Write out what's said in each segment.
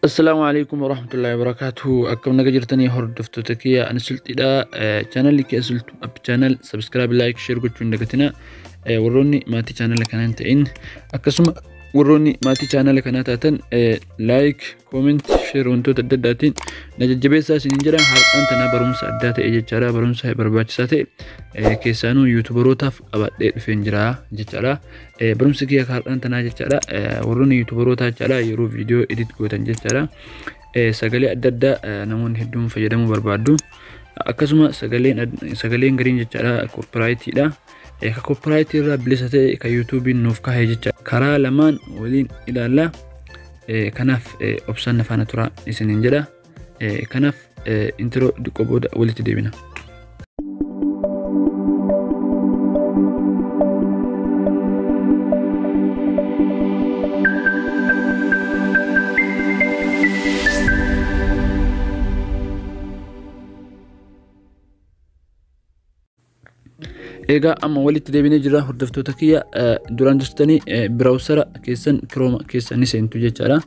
السلام عليكم ورحمة الله وبركاته. أكم نجرتني هردفتو تكيا أنا سلت إلى channel لك أسلت أب channel سبسكرايب لايك شير قلت نجتنا وروني ماتي channel لك أنا أنتين أكسم وروني ماتي channel لك أنا تاتن لايك كومنت شير وانتو تدداتين نججبي ساس نجرا هر أنت نبرمس أدات إجتشارا برمس هاي برباج ساتي كيسانو يوتيوبرو تاف أبد فينجرا جتشارا برمس كيا هر أنت ناجتشارا وروني يوتيوبرو تاجتشارا يرو فيديو إديت كوتن جتشارا سجلي أددا نمون هدوم فجدمو بربادو أكسما سجلين غرين جتشارا كوربرايتي لا كوربرايتي را بلساتي كيوتيوب نوفكا هيجتشارا كرا لمان ولين إلى الله كناف أبصر نفعنا ترى إسنين جدا كناف إنترو دكوبودا ولت ديبنا إيجا أما ولت ديبنا جرا هردفتو تكيا دوران جستني براوسر كيسن كروما كيسن نسين تجي جرا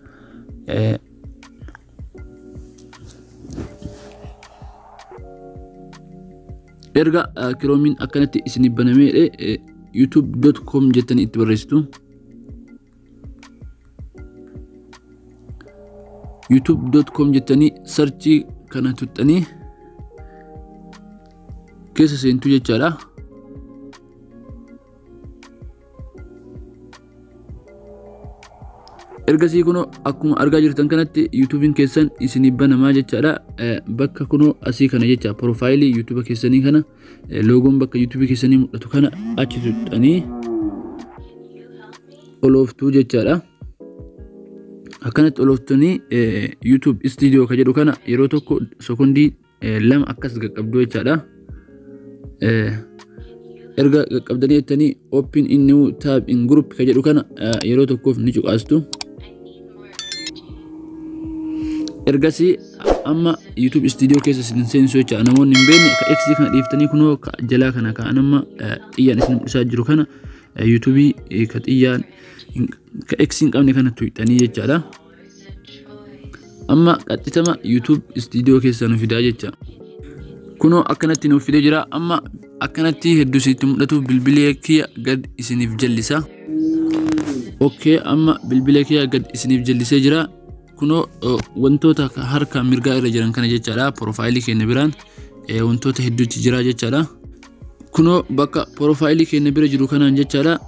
إرجع كرومين أكنت إسني بنامي youtube.com جتني اتبرستو youtube.com جتني سيرشي كانت تتني كيس سنتو جتشارا إرجع كونو أكون أرجع جرتان كانت يوتيوبين كيسن إسني بنما جتشارا بك كونو أسي كنا جتشا بروفايلي يوتيوب كيسني كنا لوجون بك يوتيوب كيسني متو كنا أشيت أني أولوفتو جتشارا أكنت أولوفتني يوتيوب استوديو كجدو كنا يروتوكو سكوندي لم أكس قبضو جتشارا إرجع قبضني التاني open in new tab in group كجدو كنا يروتوكو نيجو أستو إرجعسي أما يوتيوب استوديو كيس سنسين سويتش أنا مون نبين كإكس كنا ديفتني كنو كجلا كنا كأنما إيان اسم ساجرو كنا يوتيوبي كت إيان كإكس كأني كنا تويتاني جلا أما كتتما يوتيوب استوديو كيس أنا في داجة كنو أكنتي نو في داجرا أما أكنتي هدوسيتم لتو بالبليكية قد إسني في جلسة أوكي أما بالبليكية قد إسني في جلسة جرا كنو وانتوتا هركا مرقا إرجران كان جيتشارا بروفايلي كي نبران وانتوتا هدو تجرا جيتشارا كنو بكا بروفايلي كي نبرا جرو كان جيتشارا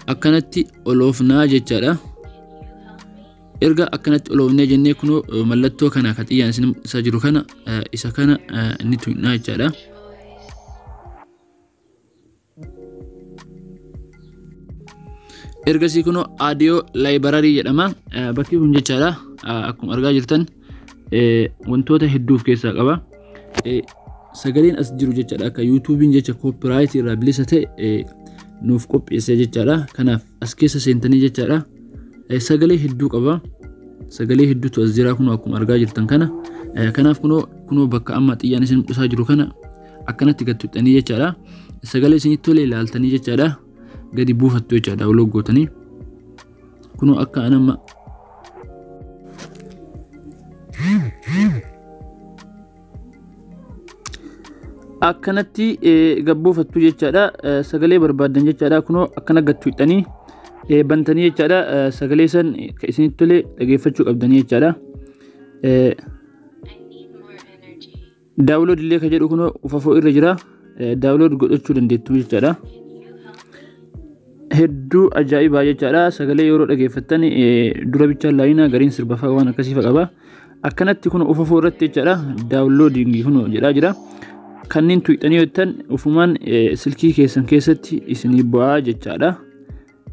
أكنتي أولوفنا جيتشارا إرقا أكنتي أولوفنا جنة كنو ملتو كان كتيا سنم ساجرو كان إسا كان نتوينا جيتشارا إرجع كونو audio library جدما بكي بنجي شارا أكون أرجع جرتن وانتوته هدوف كيسا قبا سجلين أسجلوا جشارا كيوتيوب بنجي copyright رابلسته نوف كوب يسجل جشارا كنا أسكيس سنتني جشارا سجلي هدو قبا سجلي هدو توزيرا كونو أكون أرجع جرتن كنا كونو بكا أما تيجي نسين مساجرو كنا أكنت تقطع تاني جشارا سجلي سنتولي لالتاني جشارا قدي بوفتو جادا ولوجو تاني كنو أكا أنا ما أكنتي قبوفتو جادا سجلي بربادن جادا كنو أكنا قطو تاني بنتني جادا سجلي سن كيسين تولي لقيفتشو أبدني جادا داونلود اللي كجرو كنو وفافو الرجرا داونلود قدتشو دندتو جادا هدو أجايب باجي جارا سجلي يورو لقيفتني دورا بيتشا لاينا غرين سربافا وانا كسيفا قبا أكنت تكون أفافو رتي جارا داونلودينغ هنو جرا كنين تويتاني يوتن وفمان سلكي كيسن كيستي إسني باجي جارا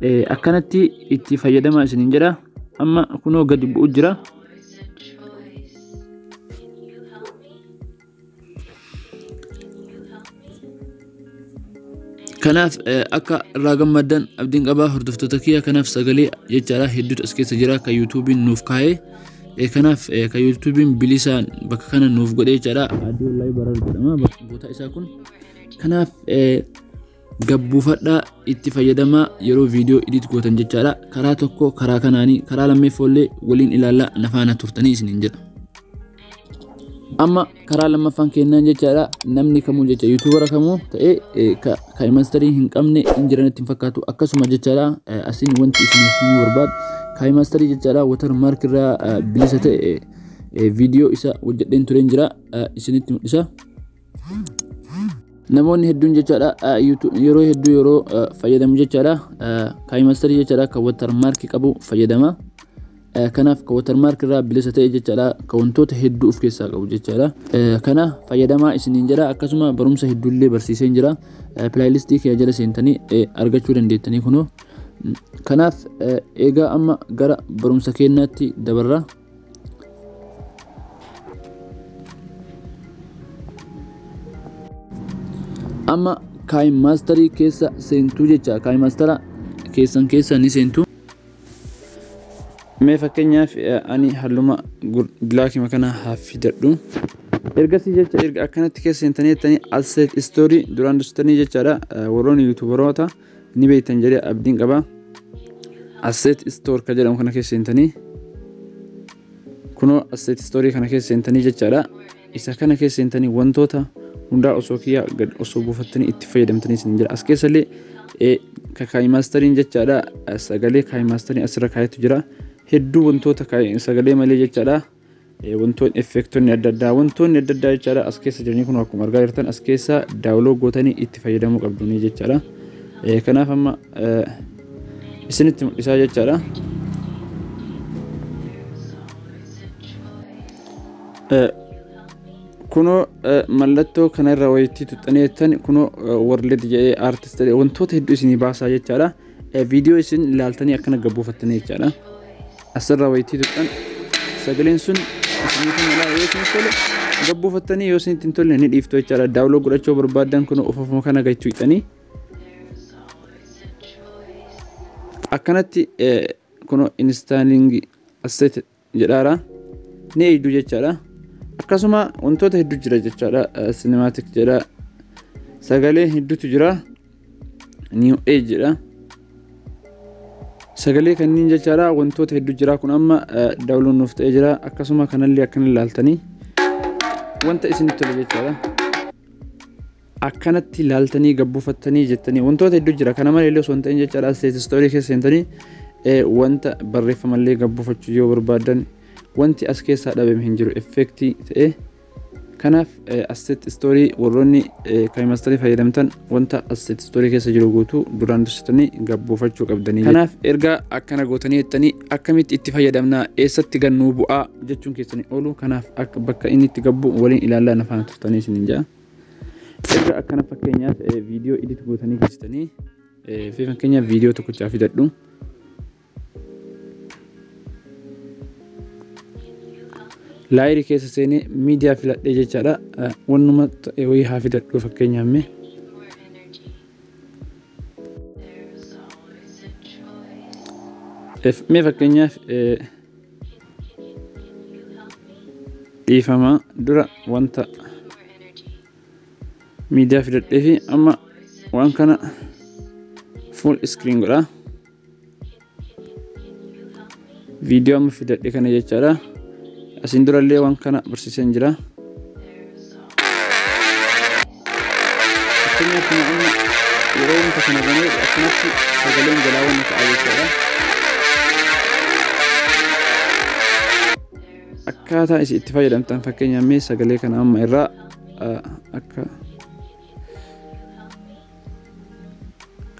أكنت اتفايدما إسنين جرا أما كنو قد بؤجرا كناف أكا راجم مدن أبدين قبا هردفتو تكيا كناف سجلي يجارا هدوت أسكي سجرا كيوتيوب نوف كاي كناف كيوتيوب بليسان بك كنا نوف قد يجارا عدو لاي برار جدما بوتا إساكون كناف gabbuufadhaa itti fayyadamaa yeroo viidiyoo edit gootan jechaadha. Karaa tokko karaa kanaanii karaa lammeeffollee waliin ilaallaa nafaana turtanii isiniin jedha. Amma karaa lammaffaan kennaan jechaadha. Namni kamuu jecha YouTuber kamuu ta'ee kaayimasterii hin qabne hin jiranitti hin fakkaatu akkasuma jechaadha. Asiin wanti isiniif himuu barbaadu kaayimasterii jechaadha watermark irraa bilisa ta'e viidiyoo isa hojjedheen tureen jira isinitti mul'isa. Namoonni hedduun jechaadha yeroo hedduu yeroo fayyadamu jechaadha kaayimasterii jechaadha kan watermark qabu fayyadama. Kanaaf ka watermark irraa bilisa ta'e jechaadha ka wantoota hedduu of keessaa qabu jechaadha. Kana fayyadamaa isiniin jira akkasuma barumsa hedduullee barsiiseen jira. Playlistii kee jala seentanii argachuu dandeettanii kunoo. Kanaaf egaa amma gara barumsa keenyaatti dabarra. Amma kaayimasterii keessa seentuu jecha kaayimastera keessan keessa ni seentu. Mee fakkeenyaaf ani halluma bilaakii makana hafidadhu. Ergasii jecha erga akkanatti keessa seentanii jettanii asset story duraan dursitanii jechaadha. Warroonni YouTuberoota ni beektan jedhee abdiin qaba. Asset store ka jedhamu kana keessa seentanii kunoo asset story kana keessa seentanii jechaadha. Isa kana keessa seentanii wantoota hundaa osoo kiyya gad osoo buufattanii itti fayyadamtanii isin jira. As keessallee kaayimasteriin jechaadha sagalee kaayimasteriin asirra kaayetu jira. Hedduu wantoota sagalee malee jechaadha. Wantoonni effektonni adda addaa wantoonni adda addaa jechaadha as keessa jiranii kun akkuma argaa jirtan as keessa daawunlood gootanii itti fayyadamuu qabduni jechaadha. Kanaaf amma isinitti mul'isaa jechaadha. Kuno mallattoo kanarra wayitti tuxxaneettan kuno warleed jedhee artist wantoota hedduu isinii baasaa jechaadha. Viidiyoo isin ilaaltanii akkana gabbuufattanii jechaadha. Asirra wayitti tuxxan sagaleen sun isiniif malaa yoo isin tole gabbuufattanii yoo isinitti hin tolle ni dhiiftu jechaadha. Daawunlood godhachuu barbaadan kuno ofuma kana gachuu hidhanii akkanatti kuno installing asset jedhaara ni eeydu jechaadha. Akkasuma wantoota hedduu jira jechaadha. Cinematic jedha sagalee hedduutu jira. New age jedha sagalee kanniin jechaadha wantoota hedduu jira kun amma daawunlood nuuf ta'ee jira. Akkasuma kanallee akkana ilaaltanii wanta isin tole jechaadha akkanatti ilaaltanii gabbuufattanii jettanii wantoota hedduu jira. Kana malee osoo hin ta'in jechaadha asset story keessa seentanii wanta barreeffamallee gabbuufachuu yoo barbaadan wanti as keessaa dhabame hin jiru effektii ta'e. Kanaaf asset story warroonni kaayimasterii fayyadamtan wanta asset story keessa jiru guutuu duraan dursitanii gabbuufachuu qabdanii. Kanaaf erga akkana gootanii jettanii akkamitti itti fayyadamnaa eessatti gannuu bu'aa jechuun keessanii oolu. Kanaaf akka bakka inni itti gabbu waliin ilaallaa nafaan turtanii isiniin jedha. Erga akkana fakkeenyaaf viidiyoo edit gootanii geessitanii fi fakkeenyaaf viidiyoo tokkochaa fidadhu. Laayiri keessa seenee miidiyaa filadhee jechaadha. Wannuma ta'e wayii haa fidadhu fakkeenyaaf mee fakkeenyaaf dhiifama dura wanta miidiyaa fidadhee fi amma waan kana full screen godha. Viidiyoo amma fidadhee kana jechaadha. Asin durallee waan kana barsiisan jira. Akkuma amma yeroo wanta kana banee akkanatti sagaleen jalaa waan ta'aa jechuudha. Akkaataa isin itti fayyadamtan fakkeenyaaf mee sagalee kana amma irraa akka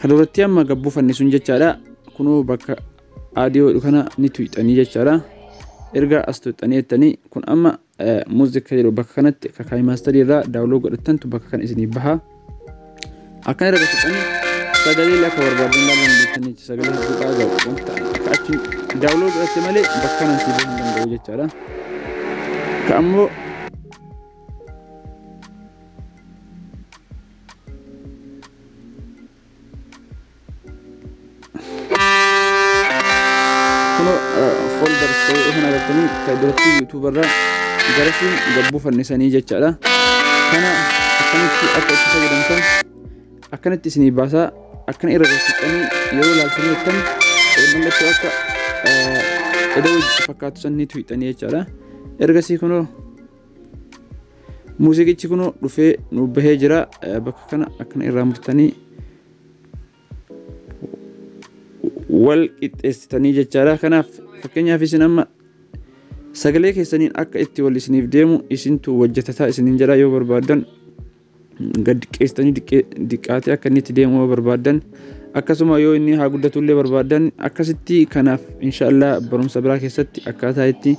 kaduratti amma gabbuufanne sun jechaadha. Kunoo bakka aadiyoo kana ni tuuxanii jechaadha. Erga as tuuxanii jettanii kun amma muuziqaa jedhu bakka kanatti akka kaayimasterii irraa daawunlood godhattantu bakka kana isinii baha. Akkana irra tuuxanii sagalee akka barbaadan ilaaluun dandeettanii sagalee hedduu gahu akka achi daawunlood godhatte malee bakka kanatti bahuu hin danda'u jechaadha. Ka ammoo folder ta'ee kana agartanii duratti YouTuber irraa garasiin gabbuufannisanii jechaadha. Kana akkamitti akka itti fayyadamtan akkanatti isinii baasaa akkana irra galchitanii yeroo laaltanii jettan mallattoo akka edoo fakkaatu sanni tuuxanii jechaadha. Ergasii kunoo muuziqichi kunoo dhufee nu bahee jira. Bakka kana akkana irraa murtanii wal qixxeessitanii jechaadha. Kanaaf fakkeenyaaf isin amma sagalee keessaniin akka itti wal isiniif deemu isintu hojjetataa isiniin jedha. Yoo barbaadan gad xiqqeessitanii diqqaatee akka inni itti deemu yoo barbaadan akkasuma yoo inni haa guddatullee barbaadan akkasitti. Kanaaf inshallah barumsa biraa keessatti akkaataa itti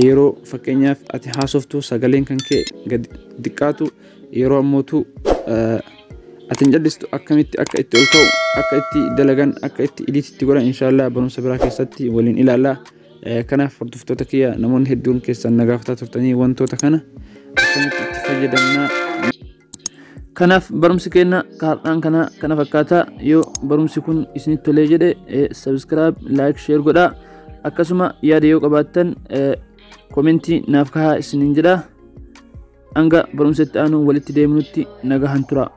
yeroo fakkeenyaaf ati haasoftu sagaleen kan kee gad xiqqaatu yeroo ammootu ati jallistu akkamitti akka itti ol ka'u akka itti dalagan akka itti edititti godhan inshallah barumsa biraa keessatti waliin ilaalla. Kanaaf hordoftoota kiyya namoonni hedduun keessan nagaafataa turtanii wantoota kana akkamitti itti fayyadamna. Kanaaf barumsi keenya kaardhaan kana fakkaata. Yoo barumsi kun isinitti tolee jedhe subscribe like share godhaa. Akkasuma yaada yoo qabaattan komentii naaf kahaa isiniin jedha. Hanga barumsatti aanu walitti deemnutti nagahan tura.